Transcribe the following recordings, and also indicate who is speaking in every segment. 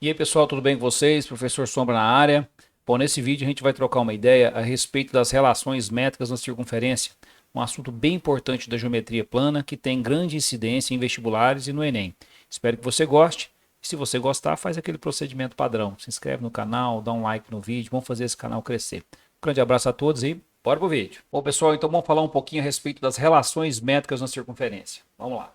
Speaker 1: E aí pessoal, tudo bem com vocês? Professor Sombra na área. Bom, nesse vídeo a gente vai trocar uma ideia a respeito das relações métricas na circunferência, um assunto bem importante da geometria plana que tem grande incidência em vestibulares e no Enem. Espero que você goste. E se você gostar, faz aquele procedimento padrão. Se inscreve no canal, dá um like no vídeo, vamos fazer esse canal crescer. Um grande abraço a todos e bora pro vídeo. Bom pessoal, então vamos falar um pouquinho a respeito das relações métricas na circunferência. Vamos lá.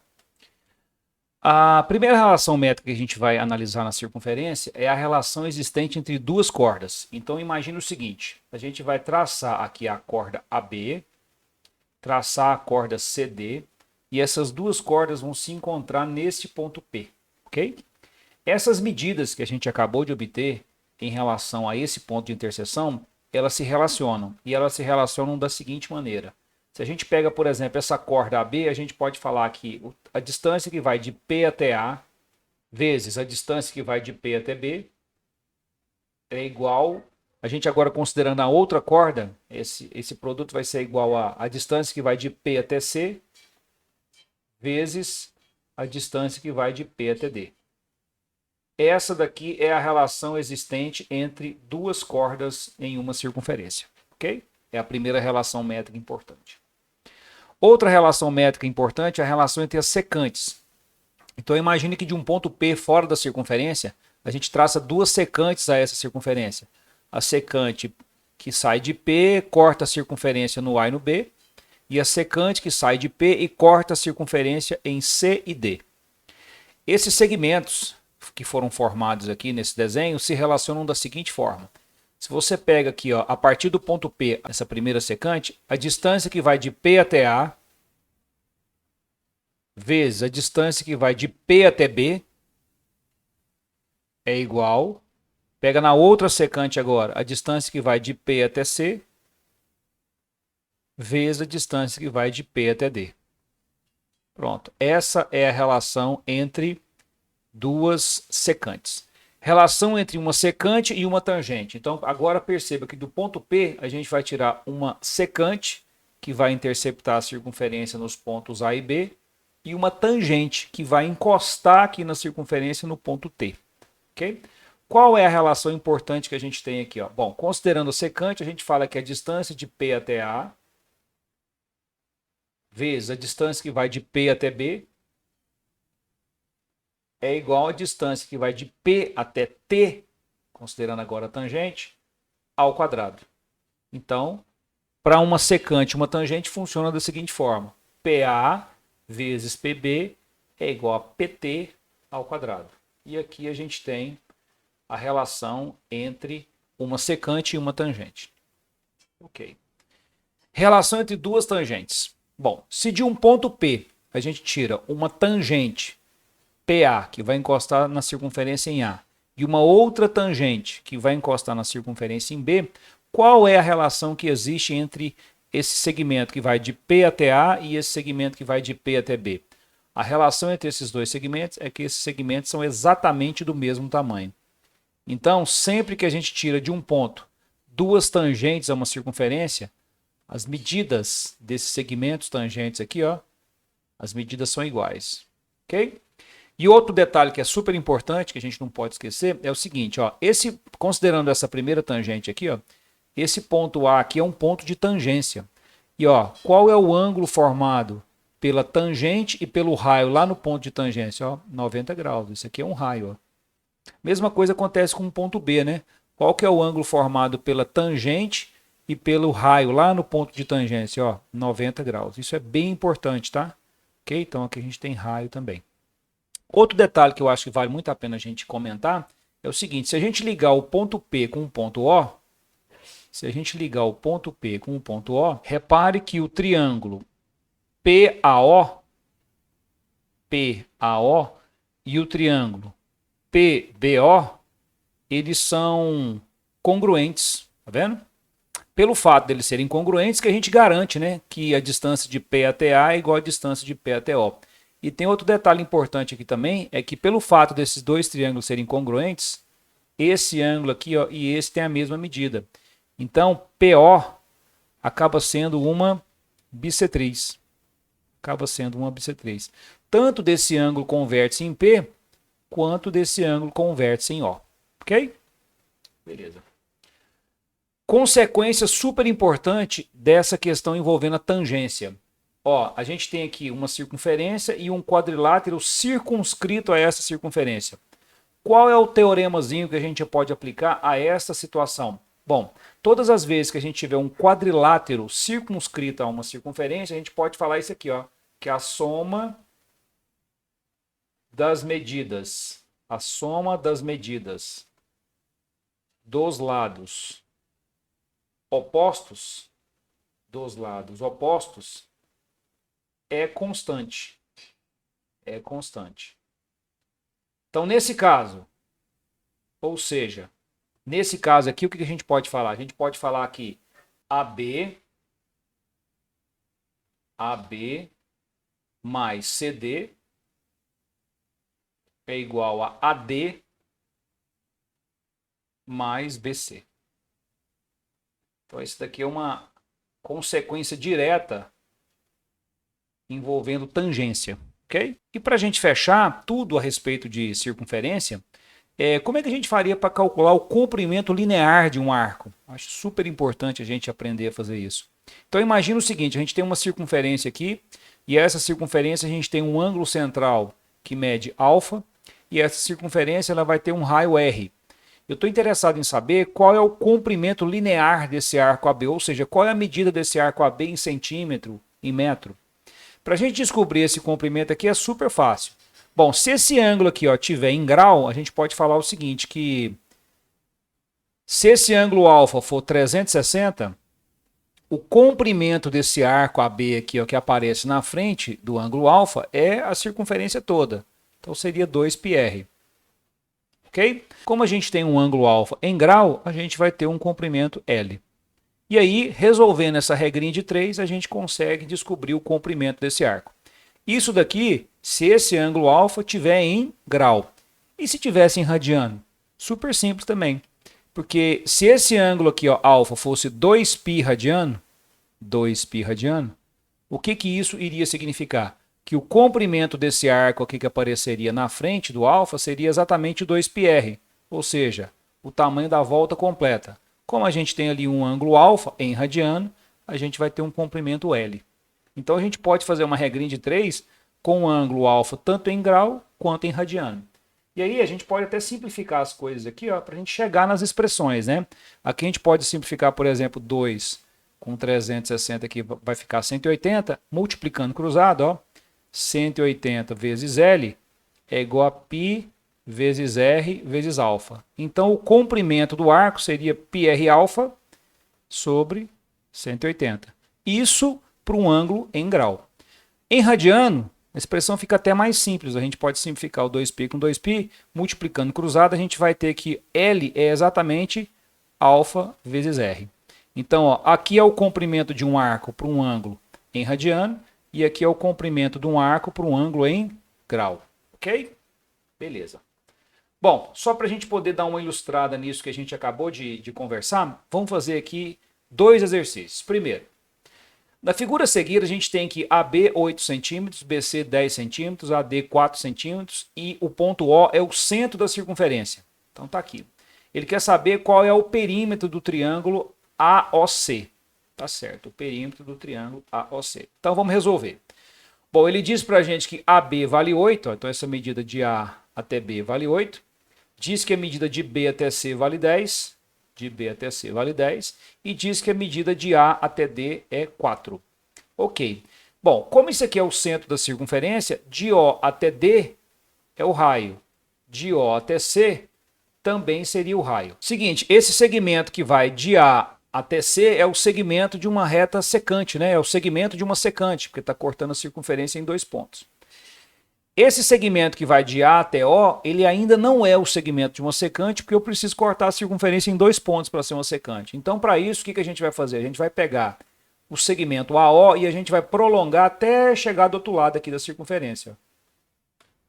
Speaker 1: A primeira relação métrica que a gente vai analisar na circunferência é a relação existente entre duas cordas. Então imagine o seguinte, a gente vai traçar aqui a corda AB, traçar a corda CD, e essas duas cordas vão se encontrar nesse ponto P, ok? Essas medidas que a gente acabou de obter em relação a esse ponto de interseção, elas se relacionam, e elas se relacionam da seguinte maneira. Se a gente pega, por exemplo, essa corda AB, a gente pode falar que a distância que vai de P até A vezes a distância que vai de P até B é igual, a gente agora considerando a outra corda, esse produto vai ser igual a distância que vai de P até C vezes a distância que vai de P até D. Essa daqui é a relação existente entre duas cordas em uma circunferência, ok? É a primeira relação métrica importante. Outra relação métrica importante é a relação entre as secantes. Então imagine que de um ponto P fora da circunferência, a gente traça duas secantes a essa circunferência. A secante que sai de P corta a circunferência no A e no B, e a secante que sai de P e corta a circunferência em C e D. Esses segmentos que foram formados aqui nesse desenho se relacionam da seguinte forma. Se você pega aqui, ó, a partir do ponto P, essa primeira secante, a distância que vai de P até A, vezes a distância que vai de P até B, é igual. Pega na outra secante agora, a distância que vai de P até C, vezes a distância que vai de P até D. Pronto. Essa é a relação entre duas secantes. Relação entre uma secante e uma tangente. Então, agora perceba que do ponto P, a gente vai tirar uma secante, que vai interceptar a circunferência nos pontos A e B, e uma tangente, que vai encostar aqui na circunferência no ponto T. Ok? Qual é a relação importante que a gente tem aqui? Ó? Bom, considerando a secante, a gente fala que a distância de P até A, vezes a distância que vai de P até B, é igual à distância que vai de P até T, considerando agora a tangente, ao quadrado. Então, para uma secante, uma tangente funciona da seguinte forma. PA vezes PB é igual a PT ao quadrado. E aqui a gente tem a relação entre uma secante e uma tangente. Ok. Relação entre duas tangentes. Bom, se de um ponto P a gente tira uma tangente PA, que vai encostar na circunferência em A, e uma outra tangente, que vai encostar na circunferência em B, qual é a relação que existe entre esse segmento que vai de P até A e esse segmento que vai de P até B? A relação entre esses dois segmentos é que esses segmentos são exatamente do mesmo tamanho. Então, sempre que a gente tira de um ponto duas tangentes a uma circunferência, as medidas desses segmentos tangentes aqui, ó, as medidas são iguais. Ok? E outro detalhe que é super importante, que a gente não pode esquecer, é o seguinte, ó, considerando essa primeira tangente aqui, ó, esse ponto A aqui é um ponto de tangência. E ó, qual é o ângulo formado pela tangente e pelo raio lá no ponto de tangência? Ó, 90 graus. Isso aqui é um raio. Ó. Mesma coisa acontece com o ponto B, né? Qual que é o ângulo formado pela tangente e pelo raio lá no ponto de tangência? Ó, 90 graus. Isso é bem importante, tá? Ok? Então aqui a gente tem raio também. Outro detalhe que eu acho que vale muito a pena a gente comentar é o seguinte, se a gente ligar o ponto P com o ponto O, se a gente ligar o ponto P com o ponto O, repare que o triângulo PAO e o triângulo PBO, eles são congruentes, tá vendo? Pelo fato deles serem congruentes que a gente garante, né, que a distância de P até A é igual à distância de P até O. E tem outro detalhe importante aqui também, é que pelo fato desses dois triângulos serem congruentes, esse ângulo aqui ó, e esse tem a mesma medida. Então, PO acaba sendo uma bissetriz. Acaba sendo uma bissetriz. Tanto desse ângulo converte-se em P, quanto desse ângulo converte-se em O. Ok? Beleza. Consequência super importante dessa questão envolvendo a tangência. Ó, a gente tem aqui uma circunferência e um quadrilátero circunscrito a essa circunferência. Qual é o teoremazinho que a gente pode aplicar a essa situação? Bom, todas as vezes que a gente tiver um quadrilátero circunscrito a uma circunferência, a gente pode falar isso aqui, ó, que é a soma das medidas. A soma das medidas dos lados opostos, é constante. É constante. Então, nesse caso, ou seja, nesse caso aqui, o que a gente pode falar? A gente pode falar aqui AB mais CD é igual a AD mais BC. Então, isso daqui é uma consequência direta envolvendo tangência, ok? E para a gente fechar tudo a respeito de circunferência, como é que a gente faria para calcular o comprimento linear de um arco? Acho super importante a gente aprender a fazer isso. Então imagina o seguinte, a gente tem uma circunferência aqui, e essa circunferência a gente tem um ângulo central que mede alfa, e essa circunferência ela vai ter um raio R. Eu estou interessado em saber qual é o comprimento linear desse arco AB, ou seja, qual é a medida desse arco AB em centímetro, em metro. Para a gente descobrir esse comprimento aqui é super fácil. Bom, se esse ângulo aqui tiver em grau, a gente pode falar o seguinte, que se esse ângulo alfa for 360, o comprimento desse arco AB aqui que aparece na frente do ângulo alfa é a circunferência toda. Então seria 2πr. Ok? Como a gente tem um ângulo alfa em grau, a gente vai ter um comprimento L. E aí, resolvendo essa regrinha de 3, a gente consegue descobrir o comprimento desse arco. Isso daqui, se esse ângulo alfa tiver em grau. E se tivesse em radiano? Super simples também. Porque se esse ângulo aqui, alfa, fosse 2π radiano, o que isso iria significar? Que o comprimento desse arco aqui que apareceria na frente do alfa seria exatamente 2πr, ou seja, o tamanho da volta completa. Como a gente tem ali um ângulo alfa em radiano, a gente vai ter um comprimento L. Então a gente pode fazer uma regrinha de 3 com o ângulo alfa tanto em grau quanto em radiano. E aí a gente pode até simplificar as coisas aqui para a gente chegar nas expressões, né? Aqui a gente pode simplificar, por exemplo, 2 com 360 aqui vai ficar 180, multiplicando cruzado, 180 vezes L é igual a π vezes R vezes alfa. Então, o comprimento do arco seria πr alfa sobre 180. Isso para um ângulo em grau. Em radiano, a expressão fica até mais simples. A gente pode simplificar o 2π com 2π, multiplicando cruzado, a gente vai ter que L é exatamente alfa vezes R. Então, aqui é o comprimento de um arco para um ângulo em radiano, e aqui é o comprimento de um arco para um ângulo em grau. Ok? Beleza. Bom, só para a gente poder dar uma ilustrada nisso que a gente acabou de conversar, vamos fazer aqui 2 exercícios. Primeiro, na figura a seguir, a gente tem que AB 8 cm, BC 10 cm, AD 4 cm e o ponto O é o centro da circunferência. Então tá aqui. Ele quer saber qual é o perímetro do triângulo AOC. Tá certo, o perímetro do triângulo AOC. Então vamos resolver. Bom, ele diz para a gente que AB vale 8, então essa medida de A até B vale 8. Diz que a medida de B até C vale 10. De B até C vale 10. E diz que a medida de A até D é 4. Ok. Bom, como isso aqui é o centro da circunferência, de O até D é o raio. De O até C também seria o raio. Seguinte, esse segmento que vai de A até C é o segmento de uma reta secante, né? É o segmento de uma secante, porque está cortando a circunferência em 2 pontos. Esse segmento que vai de A até O, ele ainda não é o segmento de uma secante, porque eu preciso cortar a circunferência em 2 pontos para ser uma secante. Então, para isso, o que a gente vai fazer? A gente vai pegar o segmento AO e a gente vai prolongar até chegar do outro lado aqui da circunferência.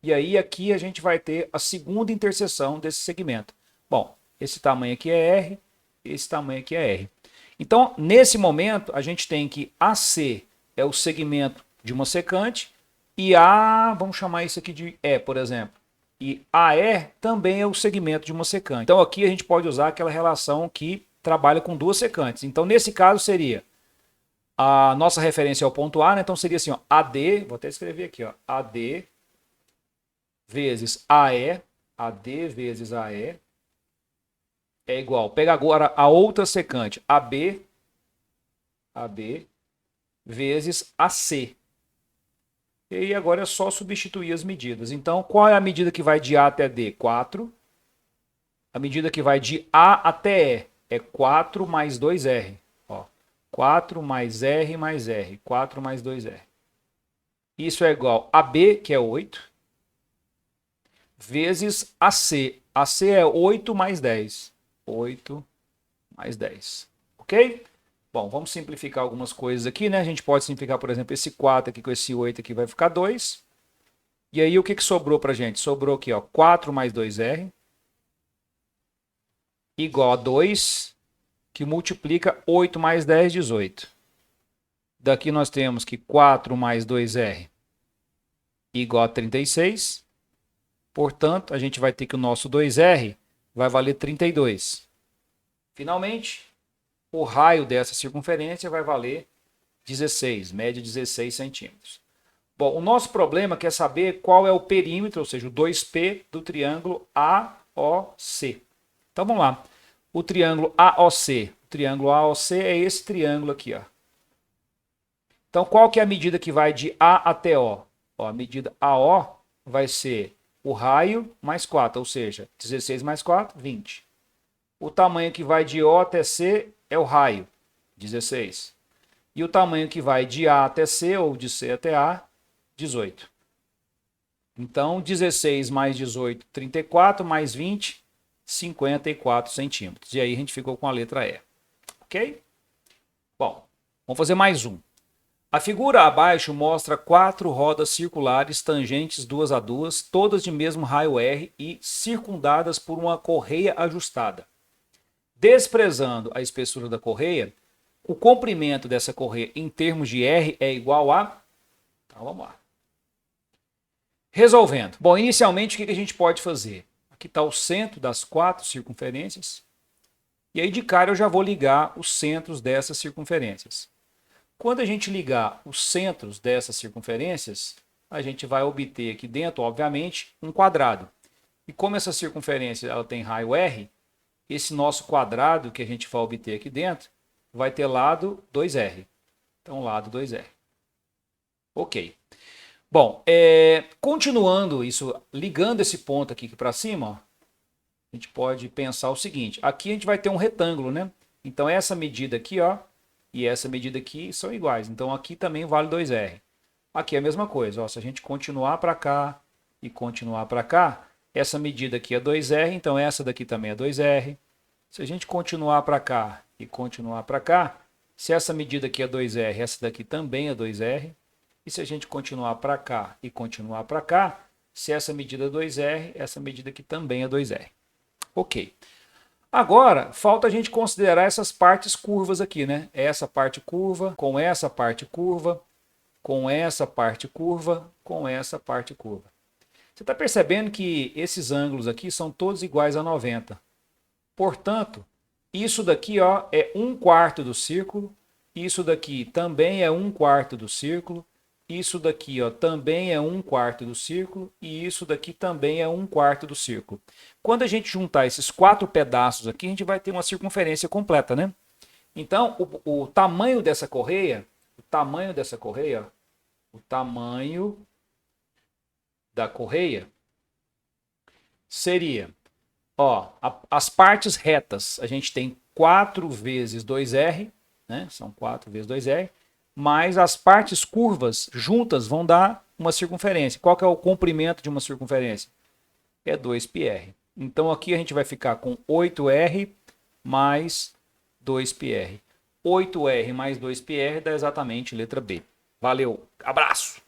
Speaker 1: E aí, aqui a gente vai ter a segunda interseção desse segmento. Bom, esse tamanho aqui é R, esse tamanho aqui é R. Então, nesse momento, a gente tem que AC é o segmento de uma secante, e A, vamos chamar isso aqui de E, por exemplo, E AE também é o segmento de uma secante. Então aqui a gente pode usar aquela relação que trabalha com duas secantes. Então nesse caso seria a nossa referência ao ponto A, né? Então seria assim, ó, AD, vou até escrever aqui, ó, AD vezes AE, AD vezes AE é igual. Pega agora a outra secante, AB vezes AC. E aí agora é só substituir as medidas. Então, qual é a medida que vai de A até D? 4. A medida que vai de A até E é 4 mais 2R. Ó, 4 mais R mais R. 4 mais 2R. Isso é igual a B, que é 8, vezes AC. AC é 8 mais 10. 8 mais 10. Ok? Bom, vamos simplificar algumas coisas aqui, né? A gente pode simplificar, por exemplo, esse 4 aqui com esse 8 aqui vai ficar 2. E aí o que sobrou pra gente? Sobrou aqui, ó, 4 mais 2R igual a 2, que multiplica 8 mais 10, 18. Daqui nós temos que 4 mais 2R igual a 36. Portanto, a gente vai ter que o nosso 2R vai valer 32. Finalmente, o raio dessa circunferência vai valer 16, média 16 centímetros. Bom, o nosso problema quer saber qual é o perímetro, ou seja, o 2P do triângulo AOC. Então vamos lá. O triângulo AOC. O triângulo AOC é esse triângulo aqui, ó. Então qual que é a medida que vai de A até O? Ó, a medida AO vai ser o raio mais 4, ou seja, 16 mais 4, 20. O tamanho que vai de O até C é o raio, 16. E o tamanho que vai de A até C, ou de C até A, 18. Então, 16 mais 18, 34, mais 20, 54 centímetros. E aí a gente ficou com a letra E. Ok? Bom, vamos fazer mais um. A figura abaixo mostra 4 rodas circulares tangentes duas a duas, todas de mesmo raio R e circundadas por uma correia ajustada. Desprezando a espessura da correia, o comprimento dessa correia em termos de R é igual a... Então vamos lá. Resolvendo. Bom, inicialmente o que a gente pode fazer? Aqui está o centro das 4 circunferências. E aí de cara eu já vou ligar os centros dessas circunferências. Quando a gente ligar os centros dessas circunferências, a gente vai obter aqui dentro, obviamente, um quadrado. E como essa circunferência ela tem raio R, esse nosso quadrado que a gente vai obter aqui dentro vai ter lado 2R. Então, lado 2R. Ok. Bom, continuando isso, ligando esse ponto aqui para cima, ó, a gente pode pensar o seguinte. Aqui a gente vai ter um retângulo, né? Então, essa medida aqui, ó, e essa medida aqui são iguais. Então, aqui também vale 2R. Aqui é a mesma coisa. Ó, se a gente continuar para cá e continuar para cá, essa medida aqui é 2R, então essa daqui também é 2R. Se a gente continuar para cá e continuar para cá, se essa medida aqui é 2R, essa daqui também é 2R. E se a gente continuar para cá e continuar para cá, se essa medida é 2R, essa medida aqui também é 2R. Ok. Agora, falta a gente considerar essas partes curvas aqui, né? Essa parte curva, com essa parte curva, com essa parte curva, com essa parte curva. Você está percebendo que esses ângulos aqui são todos iguais a 90. Portanto, isso daqui, ó, é 1/4 do círculo, isso daqui também é 1/4 do círculo, isso daqui, ó, também é 1/4 do círculo e isso daqui também é 1/4 do círculo. Quando a gente juntar esses 4 pedaços aqui, a gente vai ter uma circunferência completa, né? Então, o tamanho dessa correia, o tamanho da correia seria, ó, as partes retas, a gente tem 4 vezes 2R, né? São 4 vezes 2R, mas as partes curvas juntas vão dar uma circunferência. Qual que é o comprimento de uma circunferência? É 2πr. Então aqui a gente vai ficar com 8R mais 2πr. 8R mais 2πr dá exatamente letra B. Valeu, abraço!